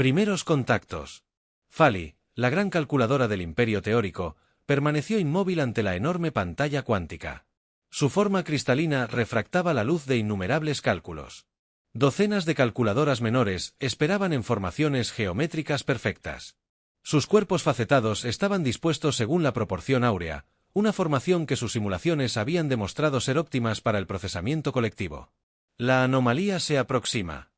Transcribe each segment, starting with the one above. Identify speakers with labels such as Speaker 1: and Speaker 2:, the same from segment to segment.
Speaker 1: Primeros contactos. Fali, la gran calculadora del imperio teórico, permaneció inmóvil ante la enorme pantalla cuántica. Su forma cristalina refractaba la luz de innumerables cálculos. Docenas de calculadoras menores esperaban en formaciones geométricas perfectas. Sus cuerpos facetados estaban dispuestos según la proporción áurea, una formación que sus simulaciones habían demostrado ser óptimas para el procesamiento colectivo. La anomalía se aproxima.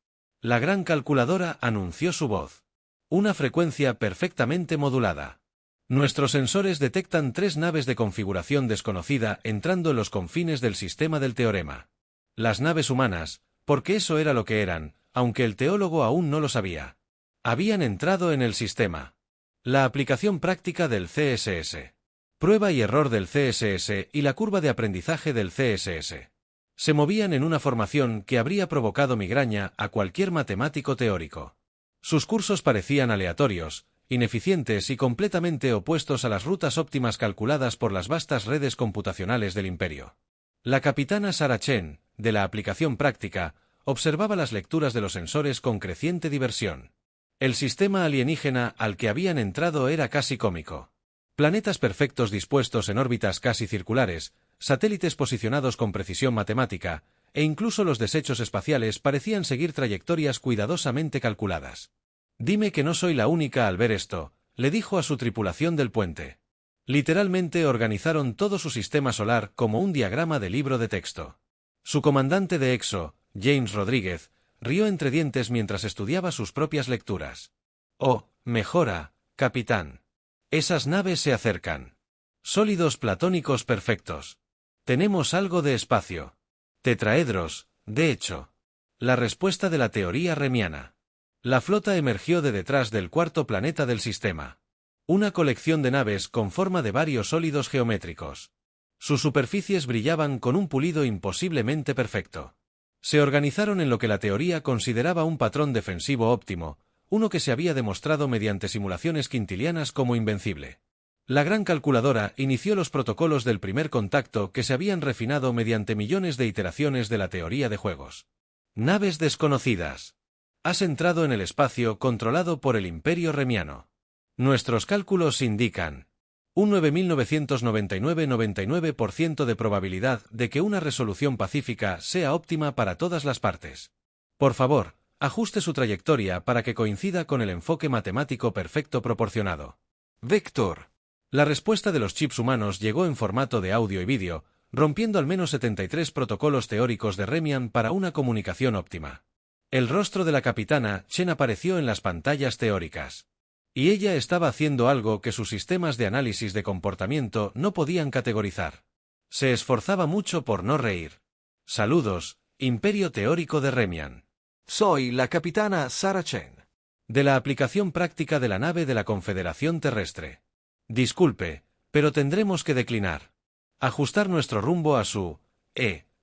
Speaker 1: La gran calculadora anunció su voz. Una frecuencia perfectamente modulada. Nuestros sensores detectan 3 naves de configuración desconocida entrando en los confines del sistema del teorema. Las naves humanas, porque eso era lo que eran, aunque el teólogo aún no lo sabía. Habían entrado en el sistema. La aplicación práctica del CSS. Prueba y error del CSS y la curva de aprendizaje del CSS. Se movían en una formación que habría provocado migraña a cualquier matemático teórico. Sus cursos parecían aleatorios, ineficientes y completamente opuestos a las rutas óptimas calculadas por las vastas redes computacionales del imperio. La capitana Sarah Chen, de la aplicación práctica, observaba las lecturas de los sensores con creciente diversión. El sistema alienígena al que habían entrado era casi cómico. Planetas perfectos dispuestos en órbitas casi circulares, satélites posicionados con precisión matemática, e incluso los desechos espaciales parecían seguir trayectorias cuidadosamente calculadas. «Dime que no soy la única al ver esto», le dijo a su tripulación del puente. Literalmente organizaron todo su sistema solar como un diagrama de libro de texto. Su comandante de EXO, James Rodríguez, rió entre dientes mientras estudiaba sus propias lecturas. «Oh, mejora, capitán. Esas naves se acercan. Sólidos platónicos perfectos. Tenemos algo de espacio. Tetraedros, de hecho. La respuesta de la teoría remiana». La flota emergió de detrás del cuarto planeta del sistema. Una colección de naves con forma de varios sólidos geométricos. Sus superficies brillaban con un pulido imposiblemente perfecto. Se organizaron en lo que la teoría consideraba un patrón defensivo óptimo, uno que se había demostrado mediante simulaciones quintilianas como invencible. La gran calculadora inició los protocolos del primer contacto que se habían refinado mediante millones de iteraciones de la teoría de juegos. Naves desconocidas. Has entrado en el espacio controlado por el Imperio Remiano. Nuestros cálculos indican un 9.999,99% de probabilidad de que una resolución pacífica sea óptima para todas las partes. Por favor, ajuste su trayectoria para que coincida con el enfoque matemático perfecto proporcionado. Vector. La respuesta de los chips humanos llegó en formato de audio y vídeo, rompiendo al menos 73 protocolos teóricos de Remian para una comunicación óptima. El rostro de la capitana Chen apareció en las pantallas teóricas. Y ella estaba haciendo algo que sus sistemas de análisis de comportamiento no podían categorizar. Se esforzaba mucho por no reír. Saludos, Imperio Teórico de Remian. Soy la capitana Sarah Chen. De la aplicación práctica de la nave de la Confederación Terrestre. Disculpe, pero tendremos que declinar. Ajustar nuestro rumbo a su...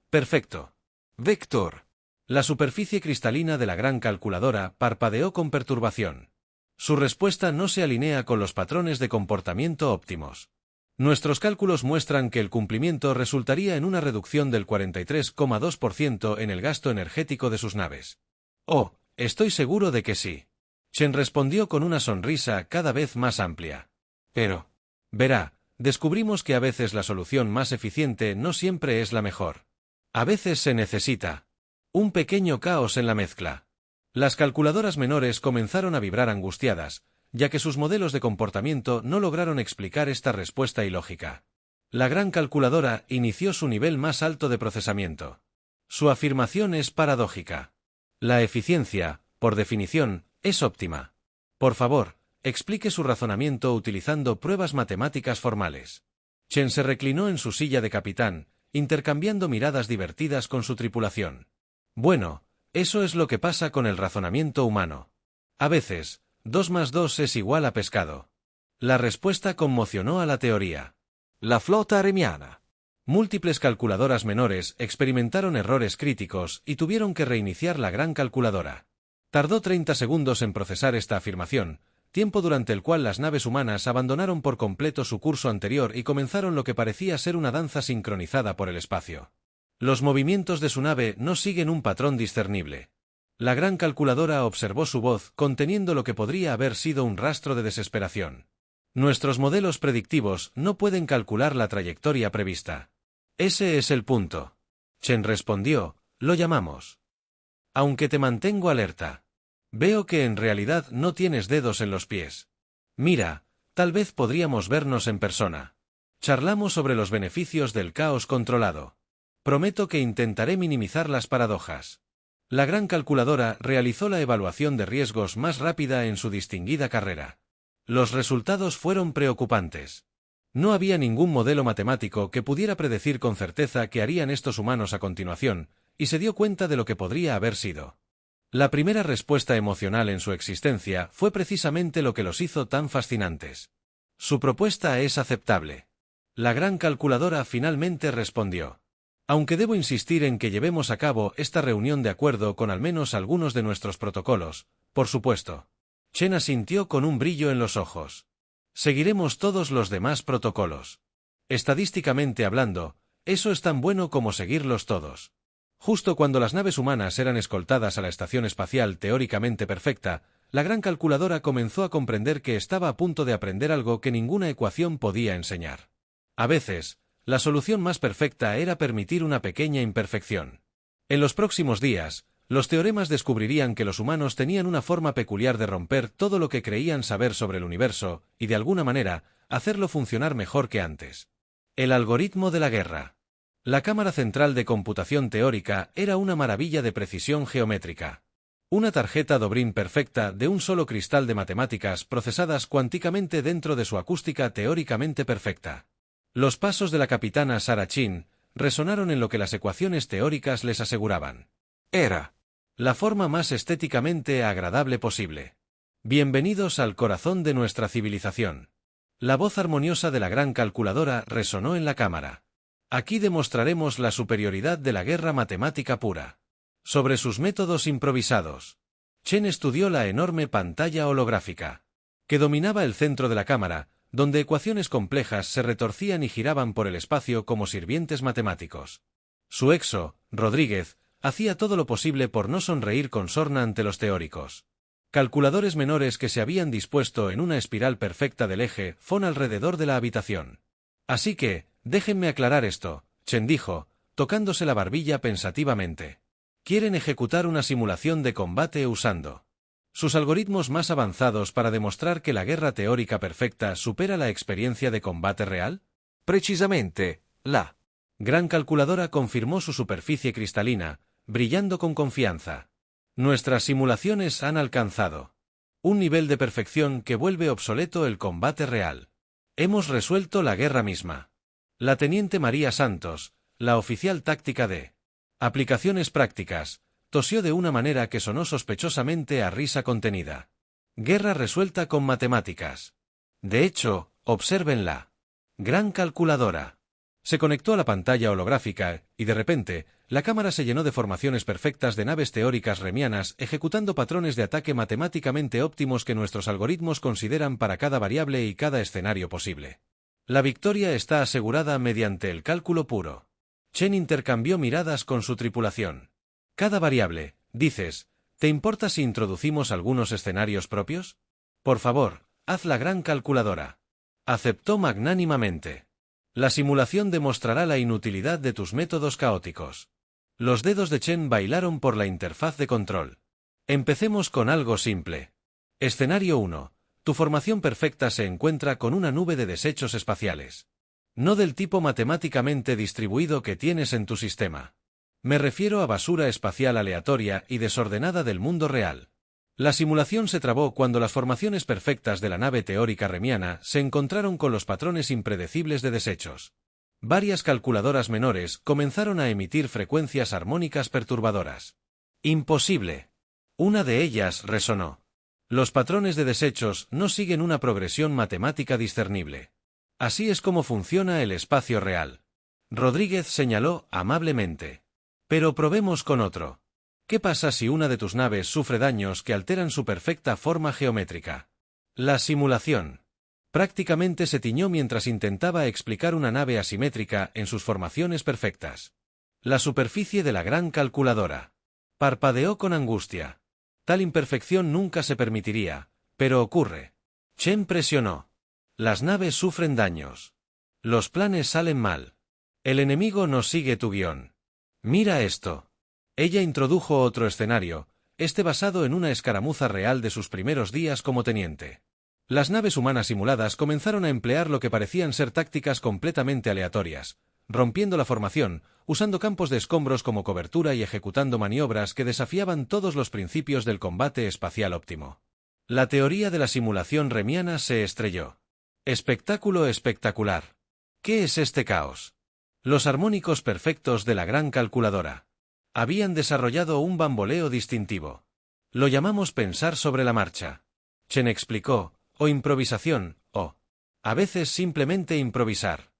Speaker 1: perfecto. Vector. La superficie cristalina de la gran calculadora parpadeó con perturbación. Su respuesta no se alinea con los patrones de comportamiento óptimos. Nuestros cálculos muestran que el cumplimiento resultaría en una reducción del 43,2% en el gasto energético de sus naves. Oh, estoy seguro de que sí. Chen respondió con una sonrisa cada vez más amplia. Pero, verá, descubrimos que a veces la solución más eficiente no siempre es la mejor. A veces se necesita un pequeño caos en la mezcla. Las calculadoras menores comenzaron a vibrar angustiadas, ya que sus modelos de comportamiento no lograron explicar esta respuesta ilógica. La gran calculadora inició su nivel más alto de procesamiento. Su afirmación es paradójica. La eficiencia, por definición, es óptima. Por favor, explique su razonamiento utilizando pruebas matemáticas formales. Chen se reclinó en su silla de capitán, intercambiando miradas divertidas con su tripulación. Bueno, eso es lo que pasa con el razonamiento humano. A veces, 2 más 2 es igual a pescado. La respuesta conmocionó a la teoría. La flota remiana. Múltiples calculadoras menores experimentaron errores críticos y tuvieron que reiniciar la gran calculadora. Tardó 30 segundos en procesar esta afirmación, tiempo durante el cual las naves humanas abandonaron por completo su curso anterior y comenzaron lo que parecía ser una danza sincronizada por el espacio. Los movimientos de su nave no siguen un patrón discernible. La gran calculadora observó su voz, conteniendo lo que podría haber sido un rastro de desesperación. Nuestros modelos predictivos no pueden calcular la trayectoria prevista. Ese es el punto. Chen respondió, lo llamamos. Aunque te mantengo alerta. Veo que en realidad no tienes dedos en los pies. Mira, tal vez podríamos vernos en persona. Charlamos sobre los beneficios del caos controlado. Prometo que intentaré minimizar las paradojas. La gran calculadora realizó la evaluación de riesgos más rápida en su distinguida carrera. Los resultados fueron preocupantes. No había ningún modelo matemático que pudiera predecir con certeza qué harían estos humanos a continuación, y se dio cuenta de lo que podría haber sido. La primera respuesta emocional en su existencia fue precisamente lo que los hizo tan fascinantes. Su propuesta es aceptable. La gran calculadora finalmente respondió. Aunque debo insistir en que llevemos a cabo esta reunión de acuerdo con al menos algunos de nuestros protocolos, por supuesto. Chen asintió con un brillo en los ojos. Seguiremos todos los demás protocolos. Estadísticamente hablando, eso es tan bueno como seguirlos todos. Justo cuando las naves humanas eran escoltadas a la estación espacial teóricamente perfecta, la gran calculadora comenzó a comprender que estaba a punto de aprender algo que ninguna ecuación podía enseñar. A veces, la solución más perfecta era permitir una pequeña imperfección. En los próximos días, los teoremas descubrirían que los humanos tenían una forma peculiar de romper todo lo que creían saber sobre el universo y, de alguna manera, hacerlo funcionar mejor que antes. El algoritmo de la guerra. La cámara central de computación teórica era una maravilla de precisión geométrica. Una tarjeta Dobrin perfecta de un solo cristal de matemáticas procesadas cuánticamente dentro de su acústica teóricamente perfecta. Los pasos de la capitana Sarah Chin resonaron en lo que las ecuaciones teóricas les aseguraban. Era la forma más estéticamente agradable posible. Bienvenidos al corazón de nuestra civilización. La voz armoniosa de la gran calculadora resonó en la cámara. Aquí demostraremos la superioridad de la guerra matemática pura. Sobre sus métodos improvisados. Chen estudió la enorme pantalla holográfica, que dominaba el centro de la cámara, donde ecuaciones complejas se retorcían y giraban por el espacio como sirvientes matemáticos. Su exo, Rodríguez, hacía todo lo posible por no sonreír con sorna ante los teóricos. Calculadores menores que se habían dispuesto en una espiral perfecta del eje FON alrededor de la habitación. Así que, déjenme aclarar esto, Chen dijo, tocándose la barbilla pensativamente. Quieren ejecutar una simulación de combate usando sus algoritmos más avanzados para demostrar que la guerra teórica perfecta supera la experiencia de combate real? Precisamente, la gran calculadora confirmó su superficie cristalina, brillando con confianza. Nuestras simulaciones han alcanzado un nivel de perfección que vuelve obsoleto el combate real. Hemos resuelto la guerra misma. La teniente María Santos, la oficial táctica de aplicaciones prácticas, tosió de una manera que sonó sospechosamente a risa contenida. Guerra resuelta con matemáticas. De hecho, obsérvenla. Gran calculadora. Se conectó a la pantalla holográfica, y de repente, la cámara se llenó de formaciones perfectas de naves teóricas remianas ejecutando patrones de ataque matemáticamente óptimos que nuestros algoritmos consideran para cada variable y cada escenario posible. La victoria está asegurada mediante el cálculo puro. Chen intercambió miradas con su tripulación. Cada variable, dices, ¿te importa si introducimos algunos escenarios propios? Por favor, haz la gran calculadora. Aceptó magnánimamente. La simulación demostrará la inutilidad de tus métodos caóticos. Los dedos de Chen bailaron por la interfaz de control. Empecemos con algo simple. Escenario 1. Tu formación perfecta se encuentra con una nube de desechos espaciales. No del tipo matemáticamente distribuido que tienes en tu sistema. Me refiero a basura espacial aleatoria y desordenada del mundo real. La simulación se trabó cuando las formaciones perfectas de la nave teórica remiana se encontraron con los patrones impredecibles de desechos. Varias calculadoras menores comenzaron a emitir frecuencias armónicas perturbadoras. Imposible. Una de ellas resonó. Los patrones de desechos no siguen una progresión matemática discernible. Así es como funciona el espacio real. Rodríguez señaló amablemente. Pero probemos con otro. ¿Qué pasa si una de tus naves sufre daños que alteran su perfecta forma geométrica? La simulación prácticamente se tiñó mientras intentaba explicar una nave asimétrica en sus formaciones perfectas. La superficie de la gran calculadora. Parpadeó con angustia. Tal imperfección nunca se permitiría, pero ocurre. Chen presionó. Las naves sufren daños. Los planes salen mal. El enemigo no sigue tu guión. Mira esto. Ella introdujo otro escenario, este basado en una escaramuza real de sus primeros días como teniente. Las naves humanas simuladas comenzaron a emplear lo que parecían ser tácticas completamente aleatorias, rompiendo la formación, usando campos de escombros como cobertura y ejecutando maniobras que desafiaban todos los principios del combate espacial óptimo. La teoría de la simulación remiana se estrelló. Espectáculo espectacular. ¿Qué es este caos? Los armónicos perfectos de la gran calculadora. Habían desarrollado un bamboleo distintivo. Lo llamamos pensar sobre la marcha. Chen explicó, o improvisación, o, a veces simplemente improvisar.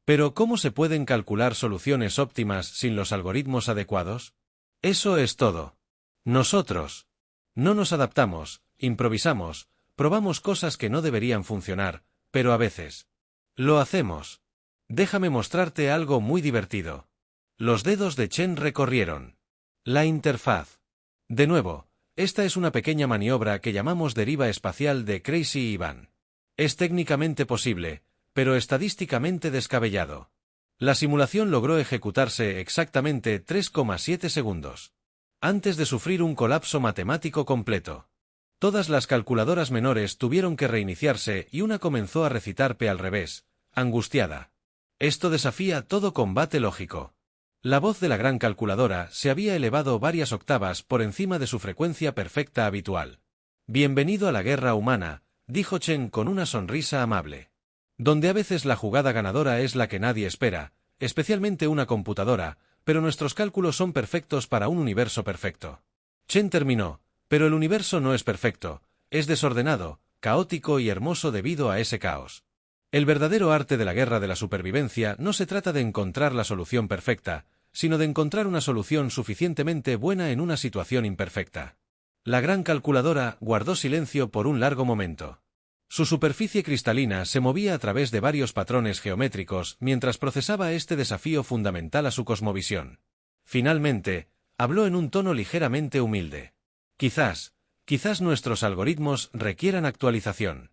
Speaker 1: Pero ¿cómo se pueden calcular soluciones óptimas sin los algoritmos adecuados? Eso es todo. Nosotros no nos adaptamos, improvisamos, probamos cosas que no deberían funcionar, pero a veces lo hacemos. Déjame mostrarte algo muy divertido. Los dedos de Chen recorrieron la interfaz. De nuevo, esta es una pequeña maniobra que llamamos deriva espacial de Crazy Ivan. Es técnicamente posible, pero estadísticamente descabellado. La simulación logró ejecutarse exactamente 3,7 segundos. Antes de sufrir un colapso matemático completo. Todas las calculadoras menores tuvieron que reiniciarse y una comenzó a recitar P al revés, angustiada. Esto desafía todo combate lógico. La voz de la gran calculadora se había elevado varias octavas por encima de su frecuencia perfecta habitual. Bienvenido a la guerra humana, dijo Chen con una sonrisa amable. Donde a veces la jugada ganadora es la que nadie espera, especialmente una computadora, pero nuestros cálculos son perfectos para un universo perfecto. Chen terminó, pero el universo no es perfecto, es desordenado, caótico y hermoso debido a ese caos. El verdadero arte de la guerra de la supervivencia no se trata de encontrar la solución perfecta, sino de encontrar una solución suficientemente buena en una situación imperfecta. La gran calculadora guardó silencio por un largo momento. Su superficie cristalina se movía a través de varios patrones geométricos mientras procesaba este desafío fundamental a su cosmovisión. Finalmente, habló en un tono ligeramente humilde. Quizás nuestros algoritmos requieran actualización.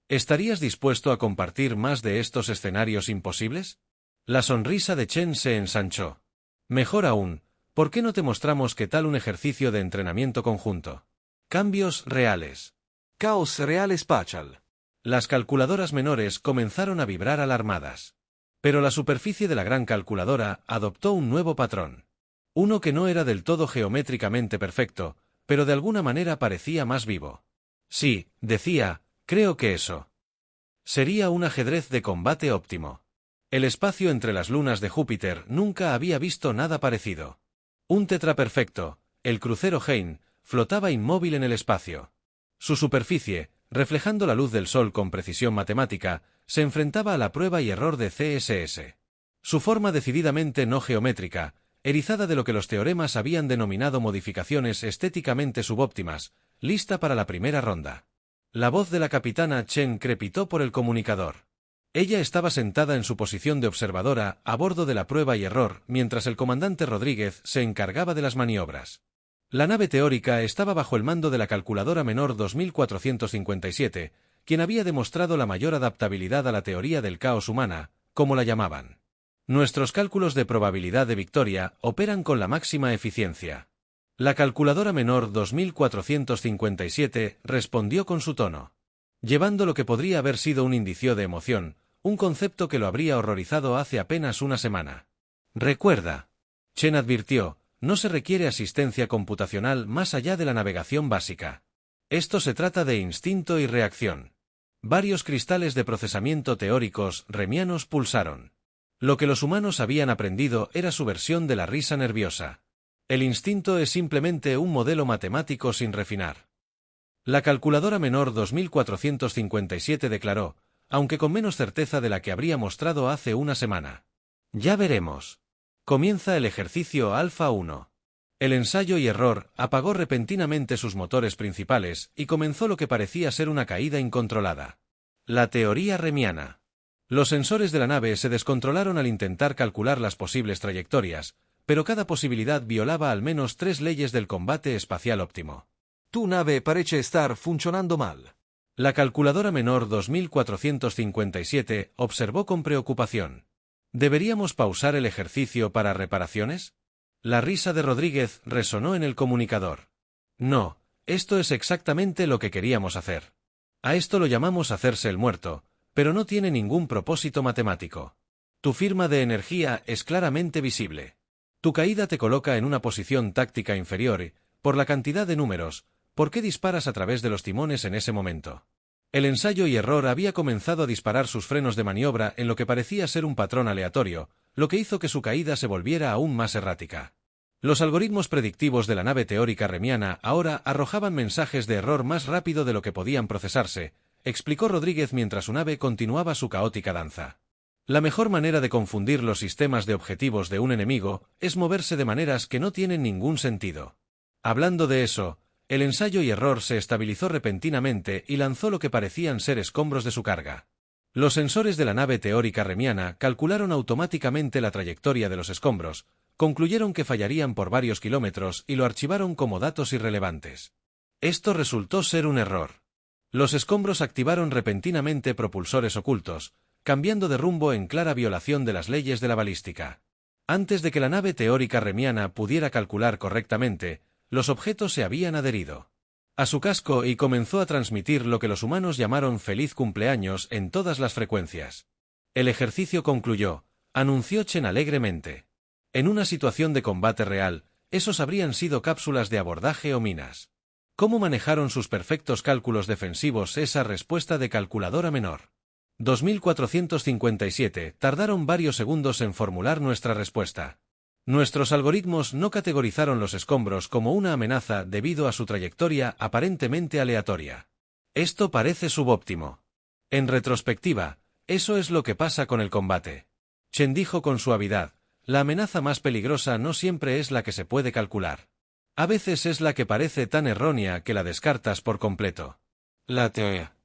Speaker 1: ¿Estarías dispuesto a compartir más de estos escenarios imposibles? La sonrisa de Chen se ensanchó. Mejor aún, ¿por qué no te mostramos qué tal un ejercicio de entrenamiento conjunto? Cambios reales. Caos real espacial. Las calculadoras menores comenzaron a vibrar alarmadas. Pero la superficie de la gran calculadora adoptó un nuevo patrón. Uno que no era del todo geométricamente perfecto, pero de alguna manera parecía más vivo. Sí, decía, creo que eso sería un ajedrez de combate óptimo. El espacio entre las lunas de Júpiter nunca había visto nada parecido. Un tetraperfecto, el crucero Hein, flotaba inmóvil en el espacio. Su superficie, reflejando la luz del Sol con precisión matemática, se enfrentaba a la prueba y error de CSS. Su forma decididamente no geométrica, erizada de lo que los teoremas habían denominado modificaciones estéticamente subóptimas, lista para la primera ronda. La voz de la capitana Chen crepitó por el comunicador. Ella estaba sentada en su posición de observadora a bordo de la prueba y error mientras el comandante Rodríguez se encargaba de las maniobras. La nave teórica estaba bajo el mando de la calculadora menor 2457, quien había demostrado la mayor adaptabilidad a la teoría del caos humana, como la llamaban. Nuestros cálculos de probabilidad de victoria operan con la máxima eficiencia. La calculadora menor 2457 respondió con su tono, llevando lo que podría haber sido un indicio de emoción, un concepto que lo habría horrorizado hace apenas una semana. Recuerda, Chen advirtió, no se requiere asistencia computacional más allá de la navegación básica. Esto se trata de instinto y reacción. Varios cristales de procesamiento teóricos remianos pulsaron. Lo que los humanos habían aprendido era su versión de la risa nerviosa. El instinto es simplemente un modelo matemático sin refinar. La calculadora menor 2457 declaró, aunque con menos certeza de la que habría mostrado hace una semana. Ya veremos. Comienza el ejercicio Alfa 1. El ensayo y error apagó repentinamente sus motores principales y comenzó lo que parecía ser una caída incontrolada. La teoría remiana. Los sensores de la nave se descontrolaron al intentar calcular las posibles trayectorias, pero cada posibilidad violaba al menos 3 leyes del combate espacial óptimo.
Speaker 2: Tu nave parece estar funcionando mal.
Speaker 1: La calculadora menor 2457 observó con preocupación. ¿Deberíamos pausar el ejercicio para reparaciones? La risa de Rodríguez resonó en el comunicador. No, esto es exactamente lo que queríamos hacer. A esto lo llamamos hacerse el muerto, pero no tiene ningún propósito matemático. Tu firma de energía es claramente visible. Tu caída te coloca en una posición táctica inferior y, por la cantidad de números, ¿por qué disparas a través de los timones en ese momento? El ensayo y error había comenzado a disparar sus frenos de maniobra en lo que parecía ser un patrón aleatorio, lo que hizo que su caída se volviera aún más errática. Los algoritmos predictivos de la nave teórica remiana ahora arrojaban mensajes de error más rápido de lo que podían procesarse, explicó Rodríguez mientras su nave continuaba su caótica danza. La mejor manera de confundir los sistemas de objetivos de un enemigo es moverse de maneras que no tienen ningún sentido. Hablando de eso, el ensayo y error se estabilizó repentinamente y lanzó lo que parecían ser escombros de su carga. Los sensores de la nave teórica remiana calcularon automáticamente la trayectoria de los escombros, concluyeron que fallarían por varios kilómetros y lo archivaron como datos irrelevantes. Esto resultó ser un error. Los escombros activaron repentinamente propulsores ocultos, cambiando de rumbo en clara violación de las leyes de la balística. Antes de que la nave teórica remiana pudiera calcular correctamente, los objetos se habían adherido a su casco y comenzó a transmitir lo que los humanos llamaron feliz cumpleaños en todas las frecuencias. El ejercicio concluyó, anunció Chen alegremente. En una situación de combate real, esos habrían sido cápsulas de abordaje o minas. ¿Cómo manejaron sus perfectos cálculos defensivos esa respuesta de calculadora menor? 2457, tardaron varios segundos en formular nuestra respuesta. Nuestros algoritmos no categorizaron los escombros como una amenaza debido a su trayectoria aparentemente aleatoria. Esto parece subóptimo. En retrospectiva, eso es lo que pasa con el combate. Chen dijo con suavidad, la amenaza más peligrosa no siempre es la que se puede calcular. A veces es la que parece tan errónea que la descartas por completo. La teoría.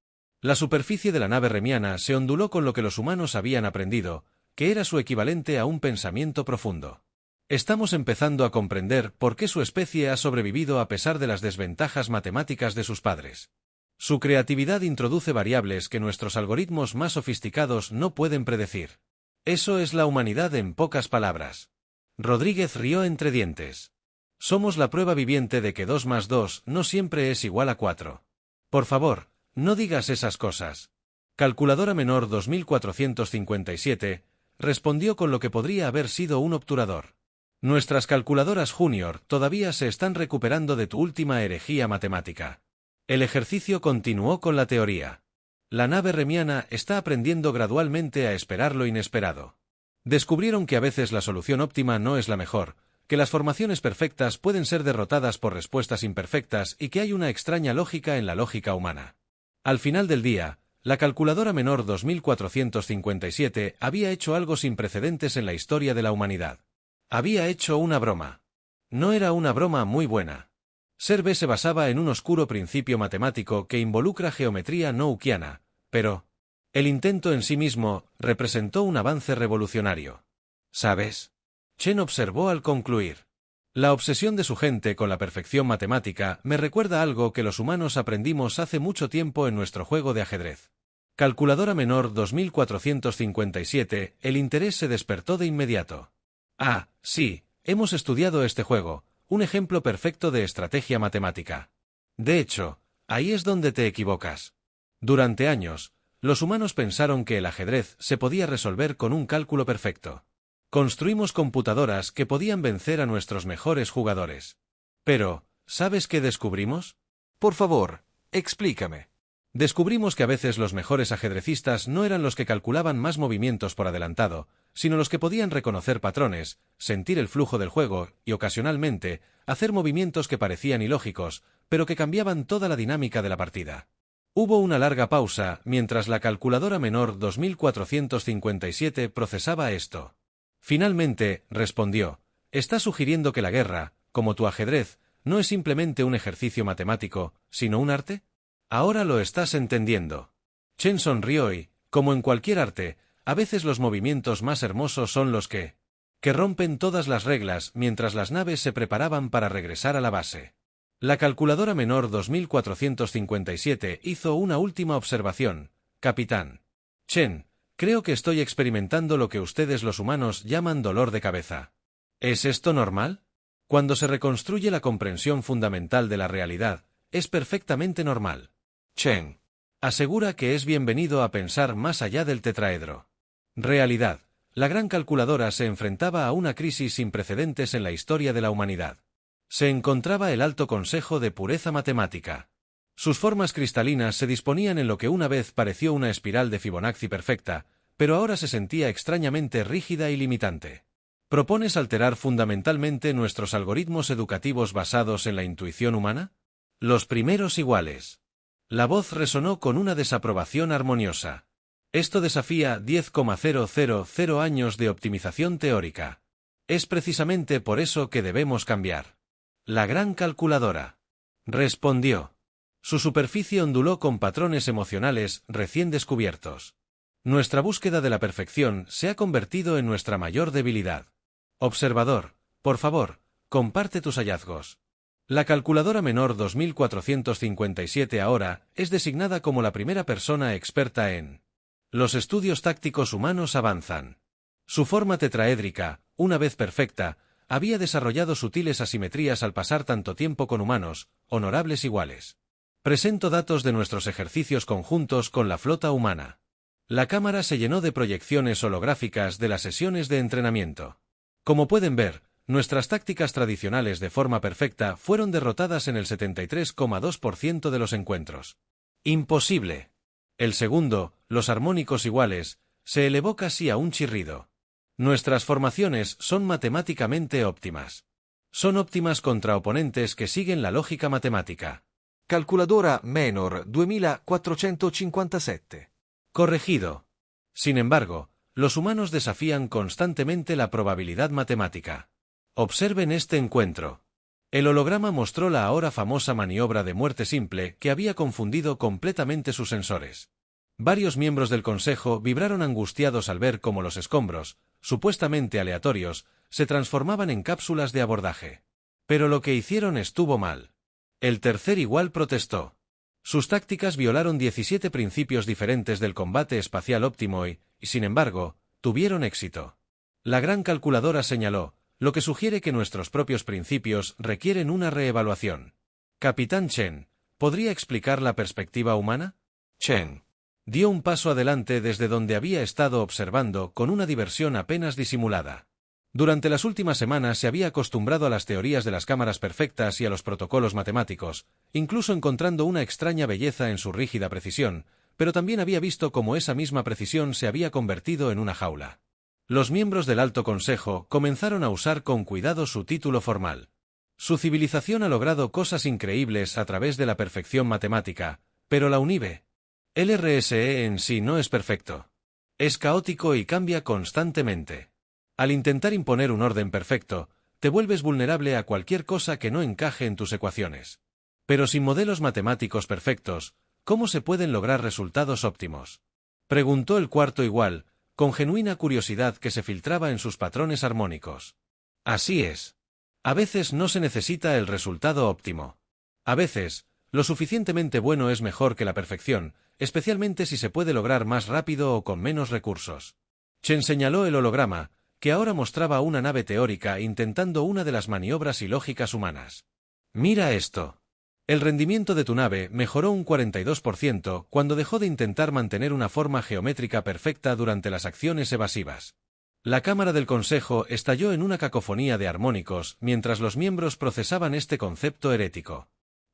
Speaker 1: La superficie de la nave remiana se onduló con lo que los humanos habían aprendido, que era su equivalente a un pensamiento profundo. Estamos empezando a comprender por qué su especie ha sobrevivido a pesar de las desventajas matemáticas de sus padres. Su creatividad introduce variables que nuestros algoritmos más sofisticados no pueden predecir. Eso es la humanidad en pocas palabras. Rodríguez rió entre dientes. Somos la prueba viviente de que 2 más 2 no siempre es igual a 4. Por favor, no digas esas cosas. Calculadora menor 2457 respondió con lo que podría haber sido un obturador. Nuestras calculadoras Junior todavía se están recuperando de tu última herejía matemática. El ejercicio continuó con la teoría. La nave remiana está aprendiendo gradualmente a esperar lo inesperado. Descubrieron que a veces la solución óptima no es la mejor, que las formaciones perfectas pueden ser derrotadas por respuestas imperfectas y que hay una extraña lógica en la lógica humana. Al final del día, la calculadora menor 2457 había hecho algo sin precedentes en la historia de la humanidad. Había hecho una broma. No era una broma muy buena. Ser B se basaba en un oscuro principio matemático que involucra geometría no euclidiana, pero el intento en sí mismo representó un avance revolucionario. ¿Sabes? Chen observó al concluir. La obsesión de su gente con la perfección matemática me recuerda algo que los humanos aprendimos hace mucho tiempo en nuestro juego de ajedrez. Calculadora menor 2457, el interés se despertó de inmediato. Ah, sí, hemos estudiado este juego, un ejemplo perfecto de estrategia matemática. De hecho, ahí es donde te equivocas. Durante años, los humanos pensaron que el ajedrez se podía resolver con un cálculo perfecto. Construimos computadoras que podían vencer a nuestros mejores jugadores. Pero, ¿sabes qué descubrimos?
Speaker 2: Por favor, explícame.
Speaker 1: Descubrimos que a veces los mejores ajedrecistas no eran los que calculaban más movimientos por adelantado, sino los que podían reconocer patrones, sentir el flujo del juego y, ocasionalmente, hacer movimientos que parecían ilógicos, pero que cambiaban toda la dinámica de la partida. Hubo una larga pausa mientras la calculadora menor 2457 procesaba esto. Finalmente, respondió, ¿estás sugiriendo que la guerra, como tu ajedrez, no es simplemente un ejercicio matemático, sino un arte? Ahora lo estás entendiendo. Chen sonrió y, como en cualquier arte, a veces los movimientos más hermosos son los que que rompen todas las reglas mientras las naves se preparaban para regresar a la base. La calculadora menor 2457 hizo una última observación. Capitán Chen, creo que estoy experimentando lo que ustedes los humanos llaman dolor de cabeza. ¿Es esto normal? Cuando se reconstruye la comprensión fundamental de la realidad, es perfectamente normal.
Speaker 2: Chen
Speaker 1: asegura que es bienvenido a pensar más allá del tetraedro. Realidad. La gran calculadora se enfrentaba a una crisis sin precedentes en la historia de la humanidad. Se encontraba el Alto Consejo de Pureza Matemática. Sus formas cristalinas se disponían en lo que una vez pareció una espiral de Fibonacci perfecta, pero ahora se sentía extrañamente rígida y limitante. ¿Propones alterar fundamentalmente nuestros algoritmos educativos basados en la intuición humana? Los primeros iguales. La voz resonó con una desaprobación armoniosa. Esto desafía 10,000 años de optimización teórica. Es precisamente por eso que debemos cambiar. La gran calculadora respondió. Su superficie onduló con patrones emocionales recién descubiertos. Nuestra búsqueda de la perfección se ha convertido en nuestra mayor debilidad. Observador, por favor, comparte tus hallazgos. La calculadora menor 2457 ahora es designada como la primera persona experta en los estudios tácticos humanos avanzan. Su forma tetraédrica, una vez perfecta, había desarrollado sutiles asimetrías al pasar tanto tiempo con humanos, honorables iguales. Presento datos de nuestros ejercicios conjuntos con la flota humana. La cámara se llenó de proyecciones holográficas de las sesiones de entrenamiento. Como pueden ver, nuestras tácticas tradicionales de forma perfecta fueron derrotadas en el 73,2% de los encuentros. Imposible. El segundo, los armónicos iguales, se elevó casi a un chirrido. Nuestras formaciones son matemáticamente óptimas. Son óptimas contra oponentes que siguen la lógica matemática.
Speaker 2: Calculadora menor 2457.
Speaker 1: Corregido. Sin embargo, los humanos desafían constantemente la probabilidad matemática. Observen este encuentro. El holograma mostró la ahora famosa maniobra de muerte simple que había confundido completamente sus sensores. Varios miembros del Consejo vibraron angustiados al ver cómo los escombros, supuestamente aleatorios, se transformaban en cápsulas de abordaje. Pero lo que hicieron estuvo mal. El tercer igual protestó. Sus tácticas violaron 17 principios diferentes del combate espacial óptimo y, sin embargo, tuvieron éxito. La gran calculadora señaló, lo que sugiere que nuestros propios principios requieren una reevaluación. Capitán Chen, ¿podría explicar la perspectiva humana?
Speaker 2: Chen
Speaker 1: dio un paso adelante desde donde había estado observando con una diversión apenas disimulada. Durante las últimas semanas se había acostumbrado a las teorías de las cámaras perfectas y a los protocolos matemáticos, incluso encontrando una extraña belleza en su rígida precisión, pero también había visto cómo esa misma precisión se había convertido en una jaula. Los miembros del Alto Consejo comenzaron a usar con cuidado su título formal. Su civilización ha logrado cosas increíbles a través de la perfección matemática, pero la UNIVE, el RSE en sí no es perfecto. Es caótico y cambia constantemente. Al intentar imponer un orden perfecto, te vuelves vulnerable a cualquier cosa que no encaje en tus ecuaciones. Pero sin modelos matemáticos perfectos, ¿cómo se pueden lograr resultados óptimos? Preguntó el cuarto igual, con genuina curiosidad que se filtraba en sus patrones armónicos. Así es. A veces no se necesita el resultado óptimo. A veces, lo suficientemente bueno es mejor que la perfección, especialmente si se puede lograr más rápido o con menos recursos. Chen señaló el holograma, que ahora mostraba una nave teórica intentando una de las maniobras ilógicas humanas. Mira esto. El rendimiento de tu nave mejoró un 42% cuando dejó de intentar mantener una forma geométrica perfecta durante las acciones evasivas. La Cámara del Consejo estalló en una cacofonía de armónicos mientras los miembros procesaban este concepto herético.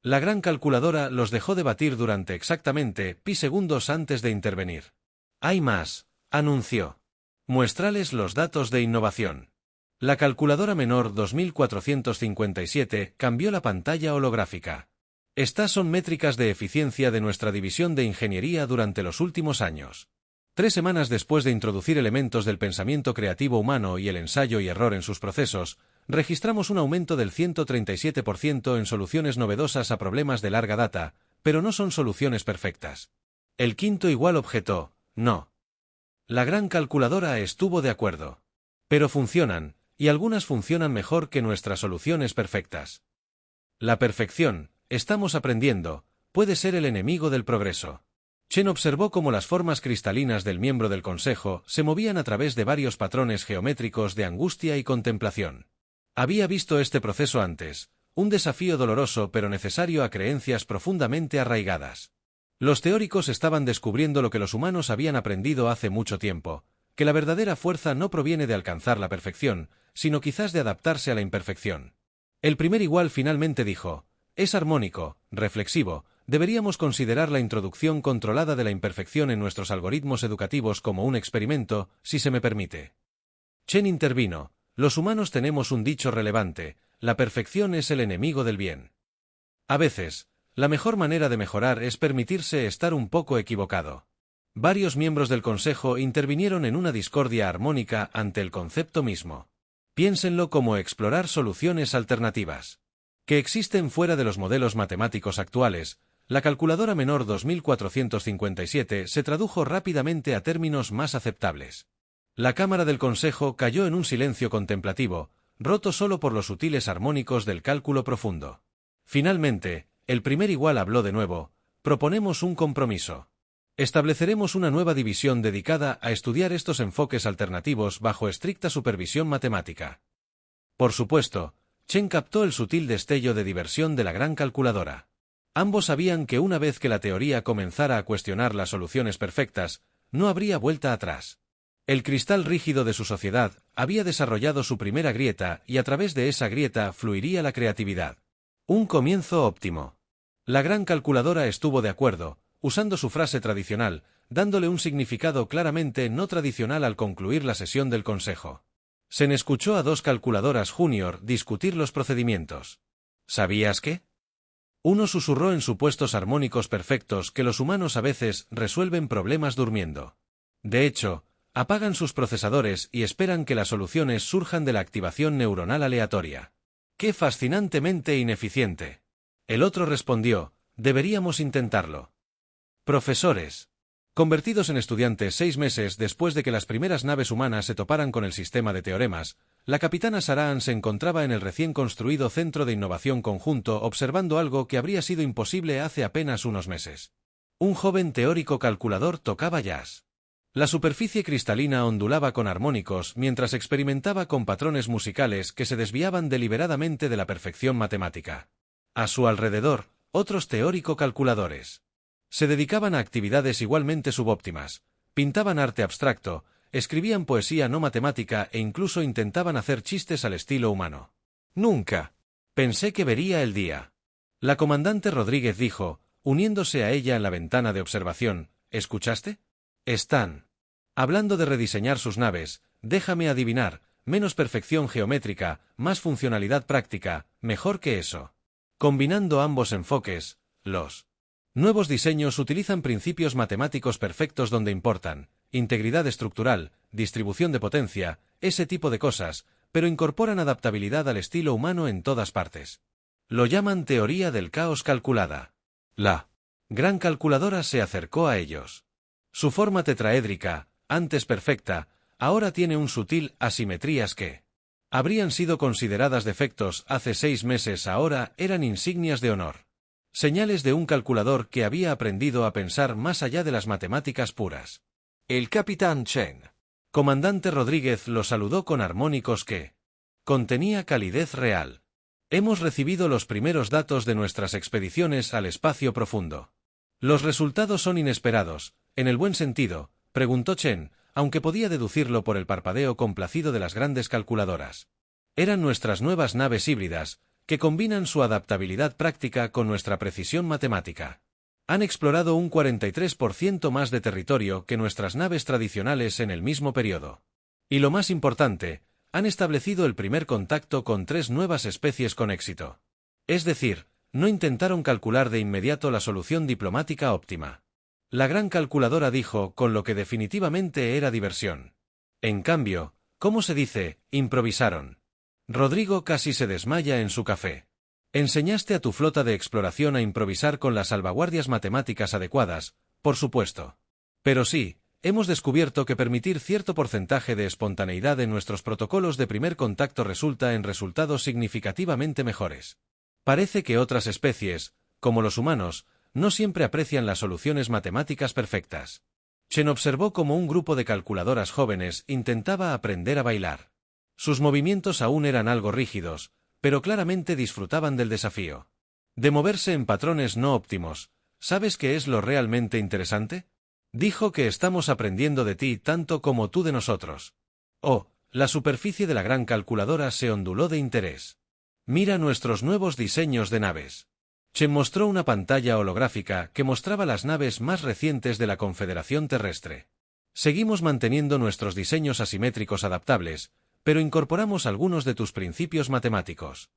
Speaker 1: La gran calculadora los dejó debatir durante exactamente pi segundos antes de intervenir. Hay más, anunció. Muéstrales los datos de innovación. La calculadora menor 2457 cambió la pantalla holográfica. Estas son métricas de eficiencia de nuestra división de ingeniería durante los últimos años. 3 semanas después de introducir elementos del pensamiento creativo humano y el ensayo y error en sus procesos, registramos un aumento del 137% en soluciones novedosas a problemas de larga data, pero no son soluciones perfectas. El quinto igual objetó, no. La gran calculadora estuvo de acuerdo. Pero funcionan, y algunas funcionan mejor que nuestras soluciones perfectas. La perfección, estamos aprendiendo, puede ser el enemigo del progreso. Chen observó cómo las formas cristalinas del miembro del consejo se movían a través de varios patrones geométricos de angustia y contemplación. Había visto este proceso antes, un desafío doloroso pero necesario a creencias profundamente arraigadas. Los teóricos estaban descubriendo lo que los humanos habían aprendido hace mucho tiempo, que la verdadera fuerza no proviene de alcanzar la perfección, sino quizás de adaptarse a la imperfección. El primer igual finalmente dijo, es armónico, reflexivo, deberíamos considerar la introducción controlada de la imperfección en nuestros algoritmos educativos como un experimento, si se me permite. Chen intervino, los humanos tenemos un dicho relevante, la perfección es el enemigo del bien. A veces, la mejor manera de mejorar es permitirse estar un poco equivocado. Varios miembros del Consejo intervinieron en una discordia armónica ante el concepto mismo. Piénsenlo como explorar soluciones alternativas. Que existen fuera de los modelos matemáticos actuales, la calculadora menor 2457 se tradujo rápidamente a términos más aceptables. La Cámara del Consejo cayó en un silencio contemplativo, roto solo por los sutiles armónicos del cálculo profundo. Finalmente, el primer igual habló de nuevo, proponemos un compromiso. Estableceremos una nueva división dedicada a estudiar estos enfoques alternativos bajo estricta supervisión matemática. Por supuesto, Chen captó el sutil destello de diversión de la gran calculadora. Ambos sabían que una vez que la teoría comenzara a cuestionar las soluciones perfectas, no habría vuelta atrás. El cristal rígido de su sociedad había desarrollado su primera grieta y a través de esa grieta fluiría la creatividad. Un comienzo óptimo. La gran calculadora estuvo de acuerdo, usando su frase tradicional, dándole un significado claramente no tradicional al concluir la sesión del consejo. Sen escuchó a dos calculadoras junior discutir los procedimientos. ¿Sabías qué? Uno susurró en supuestos armónicos perfectos que los humanos a veces resuelven problemas durmiendo. De hecho, apagan sus procesadores y esperan que las soluciones surjan de la activación neuronal aleatoria. ¡Qué fascinantemente ineficiente! El otro respondió, deberíamos intentarlo. Profesores. Convertidos en estudiantes 6 meses después de que las primeras naves humanas se toparan con el sistema de teoremas, la capitana Saraan se encontraba en el recién construido Centro de Innovación Conjunto observando algo que habría sido imposible hace apenas unos meses. Un joven teórico calculador tocaba jazz. La superficie cristalina ondulaba con armónicos mientras experimentaba con patrones musicales que se desviaban deliberadamente de la perfección matemática. A su alrededor, otros teórico calculadores. Se dedicaban a actividades igualmente subóptimas, pintaban arte abstracto, escribían poesía no matemática e incluso intentaban hacer chistes al estilo humano. Nunca pensé que vería el día. La comandante Rodríguez dijo, uniéndose a ella en la ventana de observación, ¿escuchaste? Están hablando de rediseñar sus naves, déjame adivinar, menos perfección geométrica, más funcionalidad práctica, mejor que eso. Combinando ambos enfoques, los nuevos diseños utilizan principios matemáticos perfectos donde importan, integridad estructural, distribución de potencia, ese tipo de cosas, pero incorporan adaptabilidad al estilo humano en todas partes. Lo llaman teoría del caos calculada. La gran calculadora se acercó a ellos. Su forma tetraédrica, antes perfecta, ahora tiene un sutil asimetrías que habrían sido consideradas defectos hace 6 meses, ahora eran insignias de honor. Señales de un calculador que había aprendido a pensar más allá de las matemáticas puras.
Speaker 2: El capitán Chen.
Speaker 1: Comandante Rodríguez lo saludó con armónicos que contenía calidez real. Hemos recibido los primeros datos de nuestras expediciones al espacio profundo. Los resultados son inesperados, en el buen sentido, preguntó Chen, aunque podía deducirlo por el parpadeo complacido de las grandes calculadoras. Eran nuestras nuevas naves híbridas, que combinan su adaptabilidad práctica con nuestra precisión matemática. Han explorado un 43% más de territorio que nuestras naves tradicionales en el mismo periodo. Y lo más importante, han establecido el primer contacto con 3 nuevas especies con éxito. Es decir, no intentaron calcular de inmediato la solución diplomática óptima. La gran calculadora dijo con lo que definitivamente era diversión. En cambio, ¿cómo se dice? Improvisaron. Rodrigo casi se desmaya en su café. Enseñaste a tu flota de exploración a improvisar con las salvaguardias matemáticas adecuadas, por supuesto. Pero sí, Hemos descubierto que permitir cierto porcentaje de espontaneidad en nuestros protocolos de primer contacto resulta en resultados significativamente mejores. Parece que otras especies, como los humanos, no siempre aprecian las soluciones matemáticas perfectas. Chen observó cómo un grupo de calculadoras jóvenes intentaba aprender a bailar. Sus movimientos aún eran algo rígidos, pero claramente disfrutaban del desafío. De moverse en patrones no óptimos. ¿Sabes qué es lo realmente interesante? Dijo que estamos aprendiendo de ti tanto como tú de nosotros. Oh, la superficie de la gran calculadora se onduló de interés. Mira nuestros nuevos diseños de naves. Chen mostró una pantalla holográfica que mostraba las naves más recientes de la Confederación Terrestre. Seguimos manteniendo nuestros diseños asimétricos adaptables, pero incorporamos algunos de tus principios matemáticos.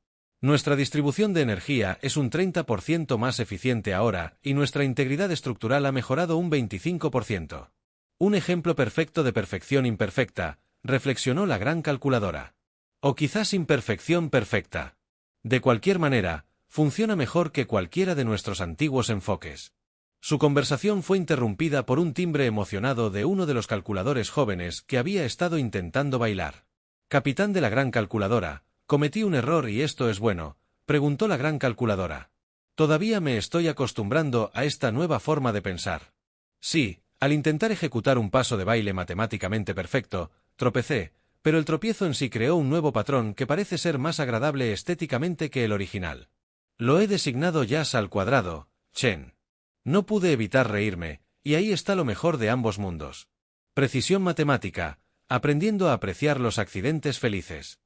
Speaker 1: Nuestra distribución de energía es un 30% más eficiente ahora y nuestra integridad estructural ha mejorado un 25%. Un ejemplo perfecto de perfección imperfecta, reflexionó la gran calculadora. O quizás imperfección perfecta. De cualquier manera, funciona mejor que cualquiera de nuestros antiguos enfoques. Su conversación fue interrumpida por un timbre emocionado de uno de los calculadores jóvenes que había estado intentando bailar. Capitán de la gran calculadora, ¿cometí un error y esto es bueno?, preguntó la gran calculadora. Todavía me estoy acostumbrando a esta nueva forma de pensar. Sí, al intentar ejecutar un paso de baile matemáticamente perfecto, tropecé, pero el tropiezo en sí creó un nuevo patrón que parece ser más agradable estéticamente que el original. Lo he designado jazz al cuadrado, Chen. No pude evitar reírme, y ahí está lo mejor de ambos mundos. Precisión matemática, aprendiendo a apreciar los accidentes felices.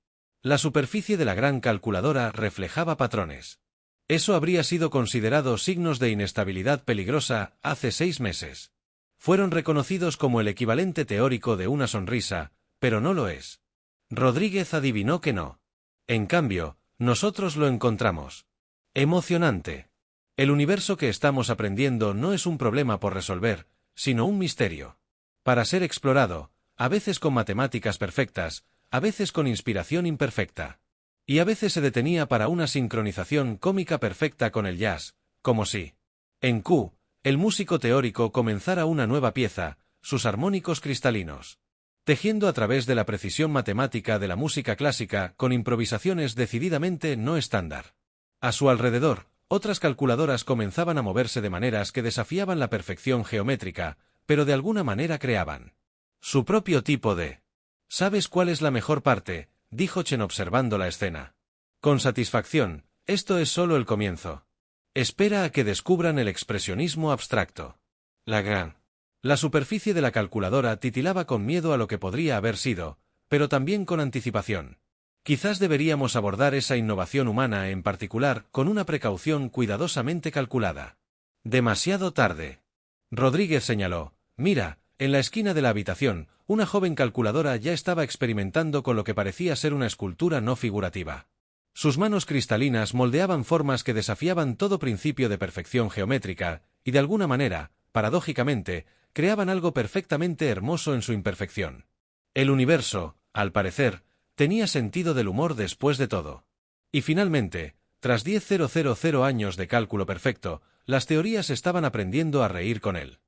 Speaker 1: La superficie de la gran calculadora reflejaba patrones. Eso habría sido considerado signos de inestabilidad peligrosa hace 6 meses. Fueron reconocidos como el equivalente teórico de una sonrisa, pero no lo es. Rodríguez adivinó que no. En cambio, nosotros lo encontramos. Emocionante. El universo que estamos aprendiendo no es un problema por resolver, sino un misterio. Para ser explorado, a veces con matemáticas perfectas, a veces con inspiración imperfecta. Y a veces se detenía para una sincronización cómica perfecta con el jazz, como si, en Q, el músico teórico comenzara una nueva pieza, sus armónicos cristalinos. Tejiendo a través de la precisión matemática de la música clásica con improvisaciones decididamente no estándar. A su alrededor, otras calculadoras comenzaban a moverse de maneras que desafiaban la perfección geométrica, pero de alguna manera creaban su propio tipo de... ¿Sabes cuál es la mejor parte?, dijo Chen observando la escena. Con satisfacción, esto es solo el comienzo. Espera a que descubran el expresionismo abstracto. La superficie de la calculadora titilaba con miedo a lo que podría haber sido, pero también con anticipación. Quizás deberíamos abordar esa innovación humana en particular con una precaución cuidadosamente calculada. Demasiado tarde. Rodríguez señaló, mira, en la esquina de la habitación, una joven calculadora ya estaba experimentando con lo que parecía ser una escultura no figurativa. Sus manos cristalinas moldeaban formas que desafiaban todo principio de perfección geométrica, y de alguna manera, paradójicamente, creaban algo perfectamente hermoso en su imperfección. El universo, al parecer, tenía sentido del humor después de todo. Y finalmente, tras 10.000 años de cálculo perfecto, las teorías estaban aprendiendo a reír con él.